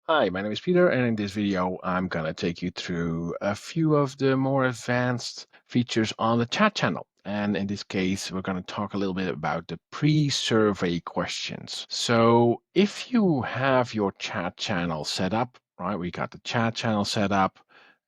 Hi, my name is Peter, and in this video, I'm going to take you through a few of the more advanced features on the chat channel. And in this case, we're going to talk a little bit about the pre-survey questions. So if you have your chat channel set up, right, we got the chat channel set up,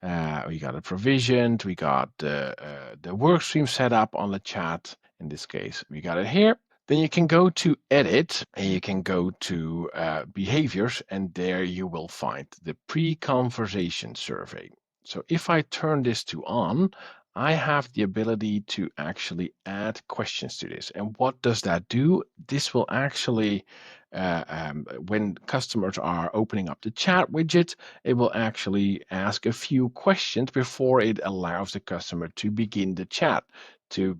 we got it provisioned, we got the work stream set up on the chat. In this case, we got it here. Then you can go to edit and you can go to behaviors, and there you will find the pre-conversation survey. So if I turn this to on, I have the ability to actually add questions to this. And what does that do? This will actually, when customers are opening up the chat widget, it will actually ask a few questions before it allows the customer to begin the chat to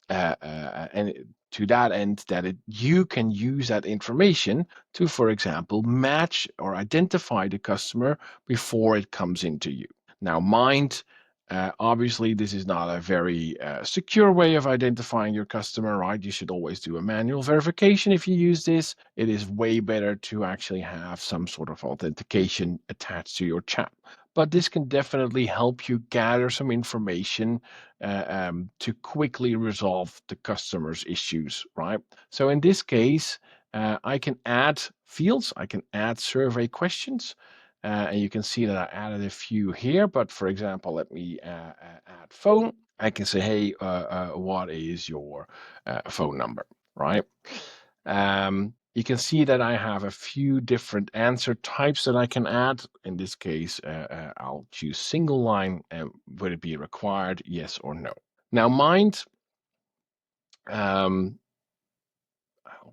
and to that end that you can use that information to, for example, match or identify the customer before it comes into you. Now, mind, obviously, this is not a very secure way of identifying your customer, right? You should always do a manual verification if you use this. It is way better to actually have some sort of authentication attached to your chat. But this can definitely help you gather some information to quickly resolve the customer's issues, right? So in this case, I can add fields, I can add survey questions, and you can see that I added a few here. But for example, let me add phone. I can say, hey, what is your phone number, right? You can see that I have a few different answer types that I can add. In this case, I'll choose single line. Would it be required? Yes or no? Now, mind, I'll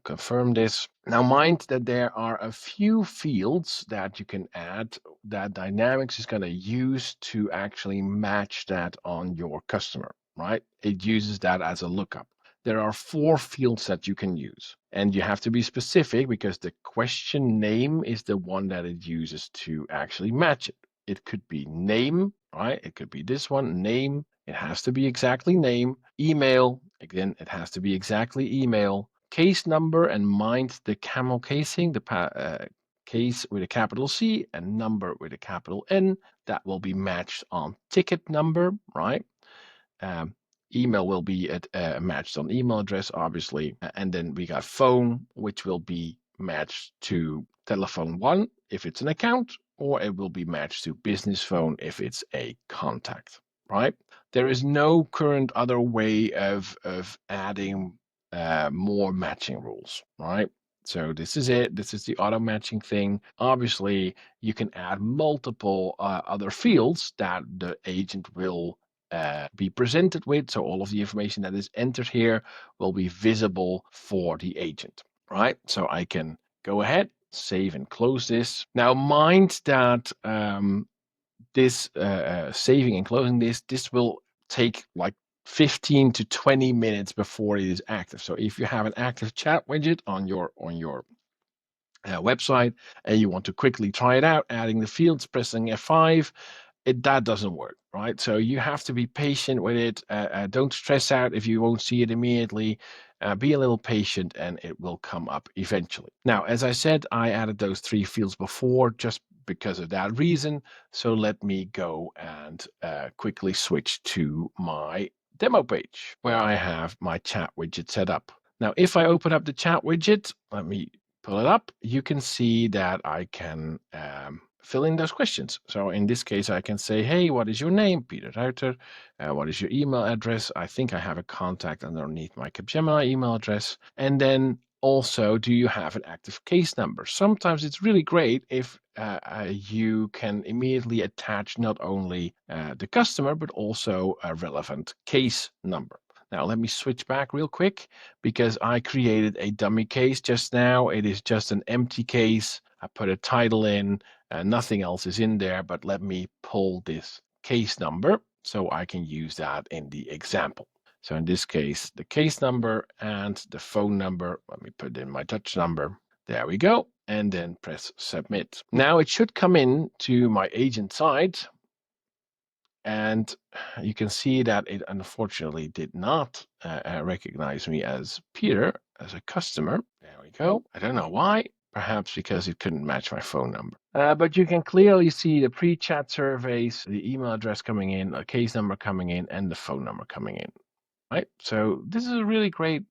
confirm this. Now, mind that there are a few fields that you can add that Dynamics is going to use to actually match that on your customer, right? It uses that as a lookup. There are 4 fields that you can use, and you have to be specific because the question name is the one that it uses to actually match it. It could be name, right? It could be this one, name. It has to be exactly name. Email, again, it has to be exactly email. Case number, and mind the camel casing, the case with a capital C and number with a capital N. That will be matched on ticket number, right? Um, email will be matched on email address, obviously. And then we got phone, which will be matched to telephone one if it's an account, or it will be matched to business phone if it's a contact, right? There is no current other way of adding more matching rules, right? So this is it. This is the auto matching thing. Obviously, you can add multiple other fields that the agent will be presented with. So all of the information that is entered here will be visible for the agent, right? So I can go ahead, save and close this. Now mind that this saving and closing this will take like 15 to 20 minutes before it is active. So if you have an active chat widget on your website and you want to quickly try it out, adding the fields, pressing F5, that doesn't work, right? So you have to be patient with it. Don't stress out if you won't see it immediately. Be a little patient and it will come up eventually. Now, as I said, I added those 3 fields before just because of that reason. So let me go and quickly switch to my demo page where I have my chat widget set up. Now, if I open up the chat widget, let me pull it up, you can see that I can fill in those questions. So in this case, I can say, hey, what is your name? Peter Ruiter. What is your email address? I think I have a contact underneath my Capgemini email address. And then also, do you have an active case number? Sometimes it's really great if you can immediately attach not only the customer, but also a relevant case number. Now, let me switch back real quick because I created a dummy case just now. It is just an empty case. I put a title in, nothing else is in there, but let me pull this case number so I can use that in the example. So in this case, the case number and the phone number, let me put in my Dutch number. There we go. And then press submit. Now it should come in to my agent side. And you can see that it unfortunately did not recognize me as Peter, as a customer. There we go. I don't know why. perhaps because it couldn't match my phone number. But you can clearly see the pre-chat surveys, the email address coming in, a case number coming in, and the phone number coming in. Right. So this is a really great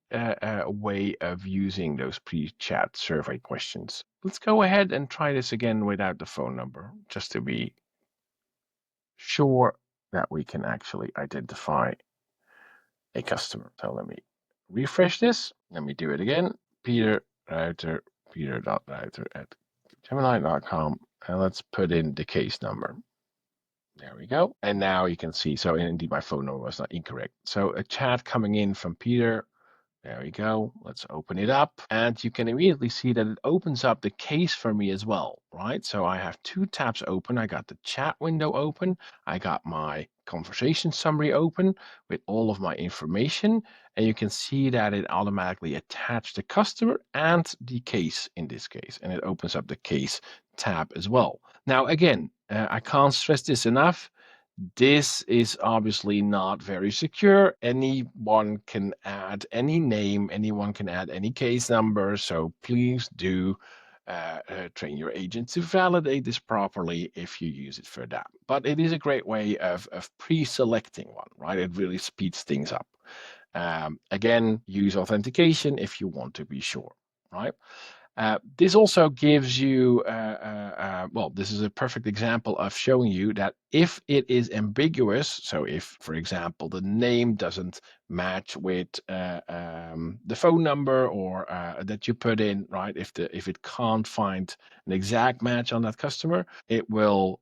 way of using those pre-chat survey questions. Let's go ahead and try this again without the phone number, just to be sure that we can actually identify a customer. So let me refresh this. Let me do it again. Peter Ruiter, peter.ruiter at gemini.com. And let's put in the case number. There we go. And now you can see, so indeed my phone number was not incorrect. So a chat coming in from Peter. There we go. Let's open it up. And you can immediately see that it opens up the case for me as well, right? So I have two tabs open. I got the chat window open. I got my conversation summary open with all of my information. And you can see that it automatically attached the customer and the case in this case. And it opens up the case tab as well. Now, again, I can't stress this enough. This is obviously not very secure. Anyone can add any name, anyone can add any case number. So please do train your agent to validate this properly if you use it for that. But it is a great way of pre-selecting one, right? It really speeds things up. Again, use authentication if you want to be sure, right? This also gives you, well, this is a perfect example of showing you that if it is ambiguous, so if, for example, the name doesn't match with the phone number or that you put in, right? If it can't find an exact match on that customer, it will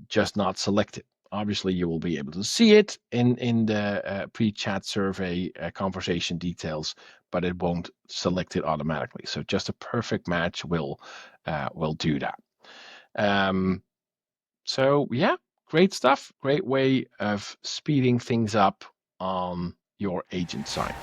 just not select it. Obviously, you will be able to see it in the pre-chat survey conversation details, but it won't select it automatically. So just a perfect match will do that. So yeah, great stuff. Great way of speeding things up on your agent side.